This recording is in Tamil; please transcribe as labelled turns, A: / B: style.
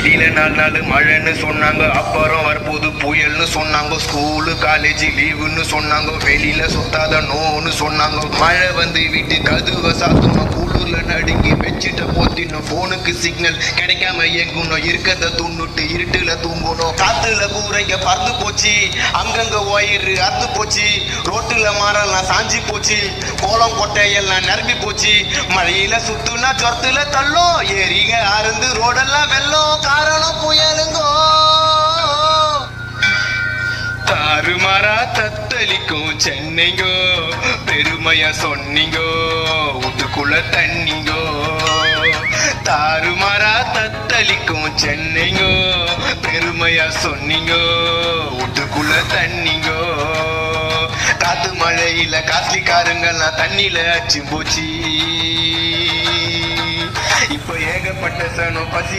A: வெளியில 4 நாள் மழைன்னு சொன்னாங்க, அப்புறம் வரப்போது புயல்னு சொன்னாங்க. ஸ்கூலு காலேஜ் லீவுன்னு சொன்னாங்க, வெளியில சுத்தாத நோன்னு சொன்னாங்க. மழை வந்து வீட்டு கதுவை சாத்தணும், குளூர்ல நடுங்கி பெட்ஷீட்டை போத்தினும். போனுக்கு சிக்னல் கிடைக்காம எங்கணும், இருக்கத துண்ணுட்டு இருட்டுல தூங்கணும். காத்துல கூரைங்க பறந்து போச்சு, அங்கங்க ஒயரு அத்து போச்சு, ரோட்டுல மரம்லாம் சாஞ்சி போச்சு, கோலம் கொட்டையெல்லாம் நிரம்பி போச்சு. மழையில சுத்துனா சொத்துல தள்ளும், ஏரிங்க அருந்து ரோடெல்லாம் வெள்ளம், காரணம் புயலுங்கோ. தாறுமாறா தத்தளிக்கும் சென்னைங்கோ, பெருமையா சொன்னீங்கோ, வீட்டுக்குள்ள தண்ணிங்கோ. தாறுமாறா தத்தளிக்கும் சென்னைங்கோ, பெருமையா சொன்னீங்கோ, வீட்டுக்குள்ள தண்ணிங்கோ. காத்து மழையில காஸ்ட்லி காருங்கெல்லாம் தண்ணியில அச்சு போச்சு. இப்ப ஏகப்பட்ட சனம் பசி